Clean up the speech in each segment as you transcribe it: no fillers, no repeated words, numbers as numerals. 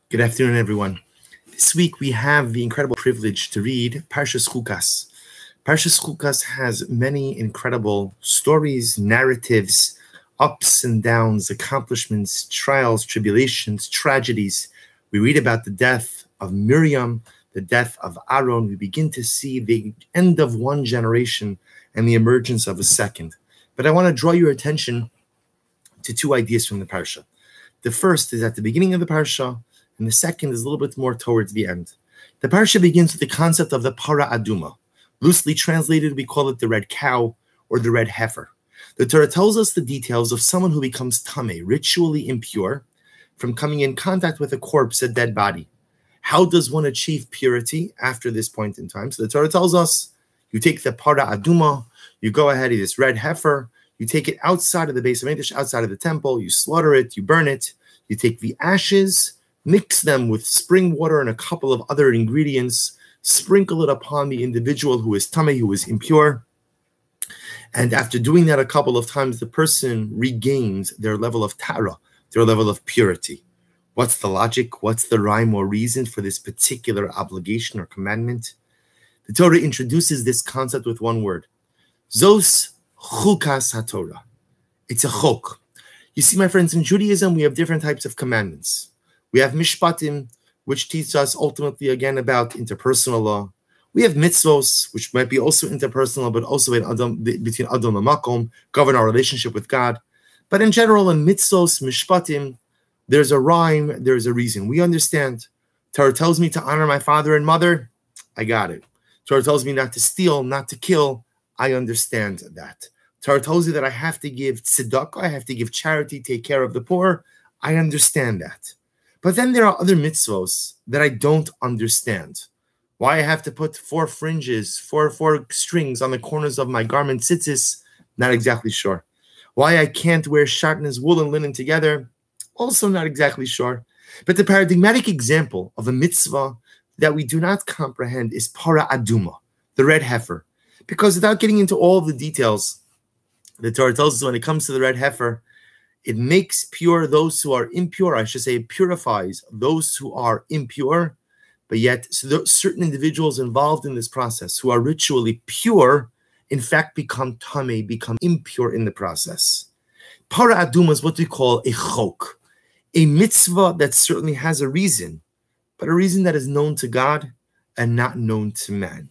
Good afternoon, everyone. This week we have the incredible privilege to read Beginners-Chukas. Beginners-Chukas has many incredible stories, narratives, ups and downs, accomplishments, trials, tribulations, tragedies. We read about the death of Miriam, the death of Aaron. We begin to see the end of one generation and the emergence of a second. But I want to draw your attention to two ideas from the Parsha. The first is at the beginning of the Parsha, and the second is a little bit more towards the end. The Parsha begins with the concept of the Para Aduma. Loosely translated, we call it the red cow or the red heifer. The Torah tells us the details of someone who becomes tameh, ritually impure, from coming in contact with a corpse, a dead body. How does one achieve purity after this point in time? So the Torah tells us, you take the Para Aduma, you go ahead of this red heifer, you take it outside of the base of Mikdash, outside of the temple, you slaughter it, you burn it, you take the ashes, mix them with spring water and a couple of other ingredients, sprinkle it upon the individual who is tameh, who is impure. And after doing that a couple of times, the person regains their level of tara, their level of purity. What's the logic? What's the rhyme or reason for this particular obligation or commandment? The Torah introduces this concept with one word. Zos chukas haTorah. It's a chok. You see, my friends, in Judaism, we have different types of commandments. We have mishpatim, which teach us ultimately again about interpersonal law. We have mitzvos, which might be also interpersonal, but also between Adam and Makom, govern our relationship with God. But in general, in mitzvos, mishpatim, there's a rhyme, there's a reason. We understand. Torah tells me to honor my father and mother. I got it. Torah tells me not to steal, not to kill. I understand that. Torah tells you that I have to give tzedakah, I have to give charity, take care of the poor. I understand that. But then there are other mitzvos that I don't understand. Why I have to put four fringes, four strings on the corners of my garment tzitzis, not exactly sure. Why I can't wear shatnez, wool and linen together, also not exactly sure. But the paradigmatic example of a mitzvah that we do not comprehend is Para Aduma, the red heifer. Because without getting into all the details, the Torah tells us when it comes to the red heifer, it makes pure those who are impure. I should say it purifies those who are impure. But yet, certain individuals involved in this process who are ritually pure, in fact, become tameh, become impure in the process. Para Aduma is what we call a chok, a mitzvah that certainly has a reason, but a reason that is known to God and not known to man.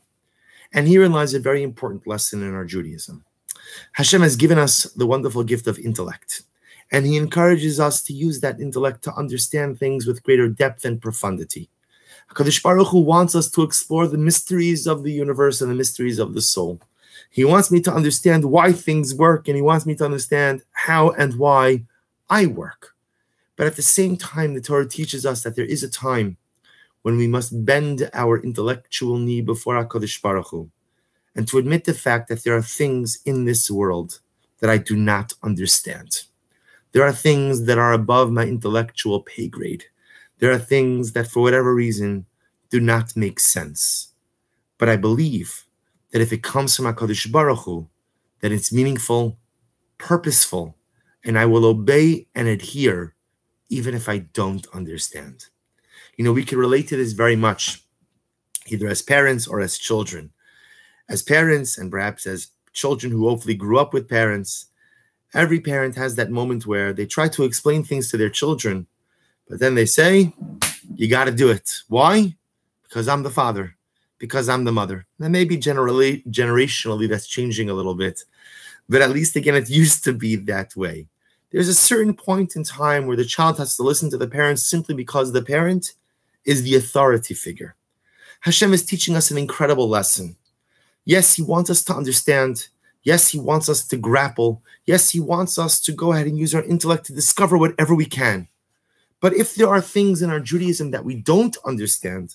And herein lies a very important lesson in our Judaism. Hashem has given us the wonderful gift of intellect, and He encourages us to use that intellect to understand things with greater depth and profundity. HaKadosh Baruch Hu wants us to explore the mysteries of the universe and the mysteries of the soul. He wants me to understand why things work, and He wants me to understand how and why I work. But at the same time, the Torah teaches us that there is a time when we must bend our intellectual knee before HaKadosh Baruch Hu, and to admit the fact that there are things in this world that I do not understand. There are things that are above my intellectual pay grade. There are things that, for whatever reason, do not make sense. But I believe that if it comes from HaKadosh Baruch Hu, that it's meaningful, purposeful, and I will obey and adhere even if I don't understand. You know, we can relate to this very much, either as parents or as children. As parents, and perhaps as children who hopefully grew up with parents, every parent has that moment where they try to explain things to their children, but then they say, you got to do it. Why? Because I'm the father, because I'm the mother. And maybe generationally that's changing a little bit, but at least, again, it used to be that way. There's a certain point in time where the child has to listen to the parents simply because the parent is the authority figure. Hashem is teaching us an incredible lesson. Yes, He wants us to understand. Yes, He wants us to grapple. Yes, He wants us to go ahead and use our intellect to discover whatever we can. But if there are things in our Judaism that we don't understand,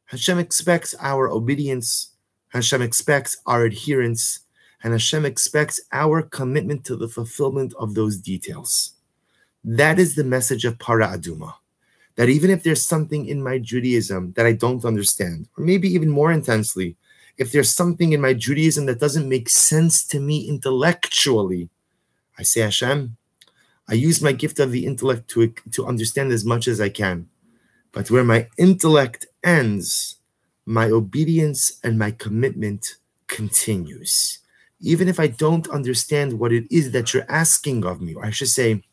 Hashem expects our obedience, Hashem expects our adherence, and Hashem expects our commitment to the fulfillment of those details. That is the message of Para Aduma. That even if there's something in my Judaism that I don't understand, or maybe even more intensely, if there's something in my Judaism that doesn't make sense to me intellectually, I say, Hashem, I use my gift of the intellect to understand as much as I can. But where my intellect ends, my obedience and my commitment continues. Even if I don't understand what it is that you're asking of me, or I should say,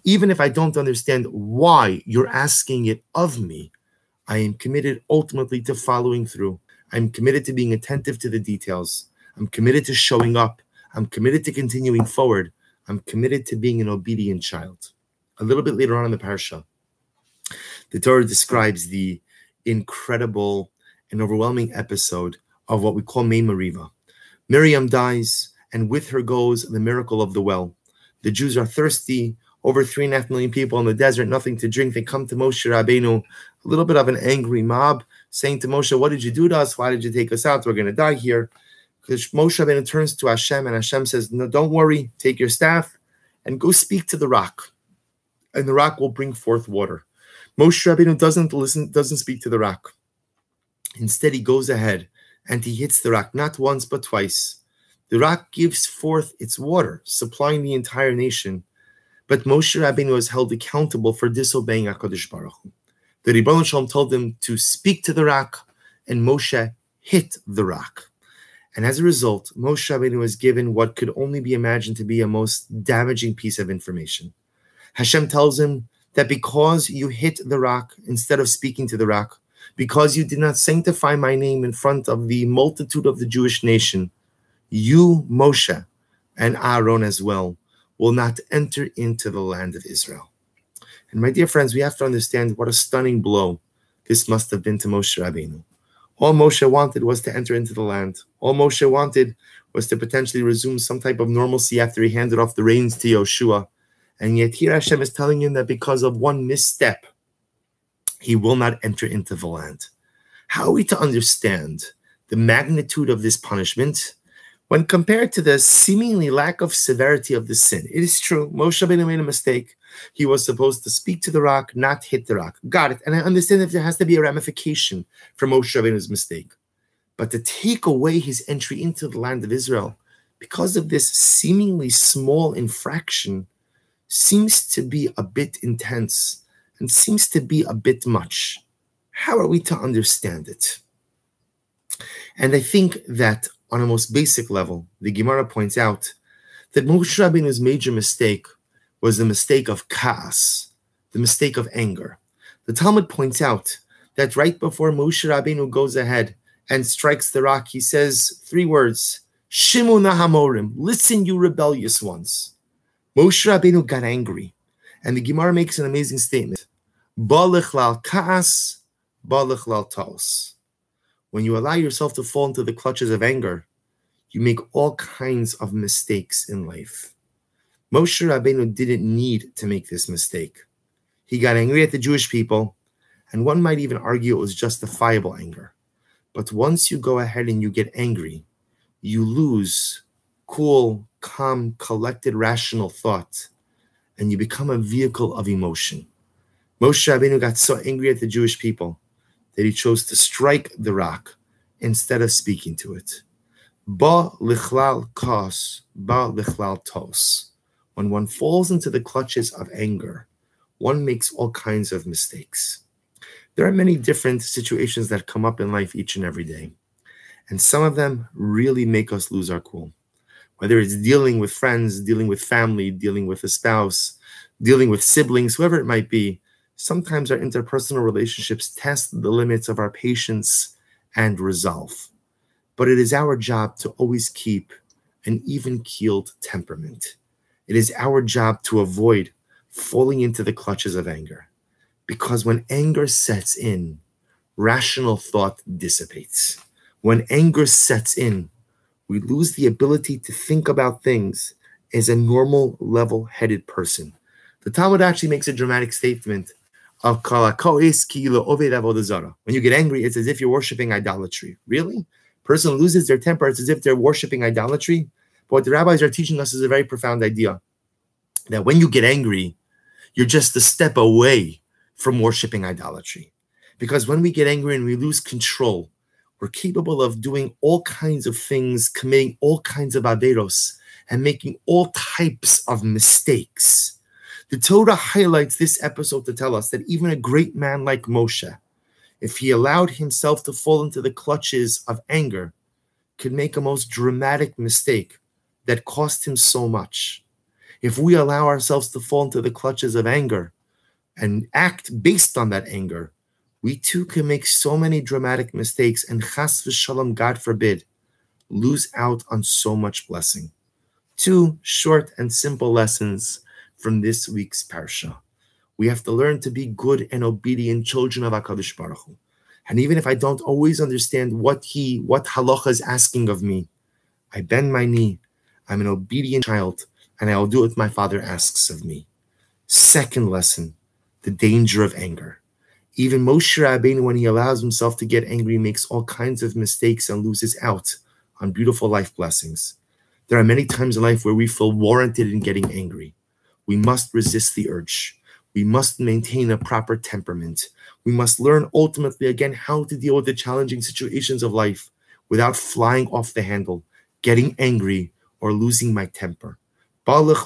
even if I don't understand why you're asking it of me, I am committed ultimately to following through. I'm committed to being attentive to the details. I'm committed to showing up. I'm committed to continuing forward. I'm committed to being an obedient child. A little bit later on in the Parsha, the Torah describes the incredible and overwhelming episode of what we call Mei Meriva. Miriam dies, and with her goes the miracle of the well. The Jews are thirsty, over 3.5 million people in the desert, nothing to drink. They come to Moshe Rabbeinu, a little bit of an angry mob, saying to Moshe, what did you do to us? Why did you take us out? We're going to die here. Because Moshe Rabbeinu turns to Hashem, and Hashem says, no, don't worry, take your staff and go speak to the rock, and the rock will bring forth water. Moshe Rabbeinu doesn't speak to the rock. Instead, he goes ahead and he hits the rock, not once, but twice. The rock gives forth its water, supplying the entire nation. But Moshe Rabbeinu was held accountable for disobeying HaKadosh Baruch Hu. The Ribono Shel Olam told him to speak to the rock, and Moshe hit the rock. And as a result, Moshe Rabbeinu was given what could only be imagined to be a most damaging piece of information. Hashem tells him that because you hit the rock instead of speaking to the rock, because you did not sanctify my name in front of the multitude of the Jewish nation, you, Moshe, and Aaron as well, will not enter into the land of Israel. And my dear friends, we have to understand what a stunning blow this must have been to Moshe Rabbeinu. All Moshe wanted was to enter into the land. All Moshe wanted was to potentially resume some type of normalcy after he handed off the reins to Yoshua. And yet here Hashem is telling him that because of one misstep, he will not enter into the land. How are we to understand the magnitude of this punishment when compared to the seemingly lack of severity of the sin? It is true, Moshe Rabbeinu made a mistake. He was supposed to speak to the rock, not hit the rock. Got it. And I understand that there has to be a ramification for Moshe Rabbeinu's mistake. But to take away his entry into the land of Israel because of this seemingly small infraction seems to be a bit intense and seems to be a bit much. How are we to understand it? And I think that on a most basic level, the Gemara points out that Moshe Rabbeinu's major mistake was the mistake of kaas, the mistake of anger. The Talmud points out that right before Moshe Rabbeinu goes ahead and strikes the rock, he says 3 words, Shimu nahamorim, listen, you rebellious ones. Moshe Rabbeinu got angry, and the Gemara makes an amazing statement. Ba lichlal kaas, ba lichlal taos. When you allow yourself to fall into the clutches of anger, you make all kinds of mistakes in life. Moshe Rabbeinu didn't need to make this mistake. He got angry at the Jewish people, and one might even argue it was justifiable anger. But once you go ahead and you get angry, you lose cool, calm, collected, rational thought, and you become a vehicle of emotion. Moshe Rabbeinu got so angry at the Jewish people that he chose to strike the rock instead of speaking to it. Ba lichlal kas, ba lichlal tos. When one falls into the clutches of anger, one makes all kinds of mistakes. There are many different situations that come up in life each and every day, and some of them really make us lose our cool. Whether it's dealing with friends, dealing with family, dealing with a spouse, dealing with siblings, whoever it might be, sometimes our interpersonal relationships test the limits of our patience and resolve. But it is our job to always keep an even-keeled temperament. It is our job to avoid falling into the clutches of anger. Because when anger sets in, rational thought dissipates. When anger sets in, we lose the ability to think about things as a normal, level-headed person. The Talmud actually makes a dramatic statement of when you get angry, it's as if you're worshiping idolatry. Really? Person loses their temper, it's as if they're worshiping idolatry. But what the rabbis are teaching us is a very profound idea. That when you get angry, you're just a step away from worshiping idolatry. Because when we get angry and we lose control, we're capable of doing all kinds of things, committing all kinds of averos, and making all types of mistakes. The Torah highlights this episode to tell us that even a great man like Moshe, if he allowed himself to fall into the clutches of anger, could make a most dramatic mistake that cost him so much. If we allow ourselves to fall into the clutches of anger and act based on that anger, we too can make so many dramatic mistakes and chas v'shalom, God forbid, lose out on so much blessing. 2 short and simple lessons from this week's Parsha. We have to learn to be good and obedient children of HaKadosh Baruch Hu. And even if I don't always understand what halacha is asking of me, I bend my knee. I'm an obedient child, and I will do what my Father asks of me. Second lesson, the danger of anger. Even Moshe Rabbeinu, when he allows himself to get angry, makes all kinds of mistakes and loses out on beautiful life blessings. There are many times in life where we feel warranted in getting angry. We must resist the urge. We must maintain a proper temperament. We must learn ultimately, again, how to deal with the challenging situations of life without flying off the handle, getting angry, or losing my temper. Because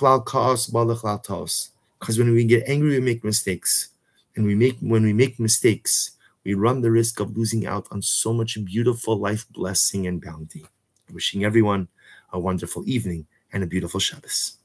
when we get angry, we make mistakes. And when we make mistakes, we run the risk of losing out on so much beautiful life blessing and bounty. Wishing everyone a wonderful evening and a beautiful Shabbos.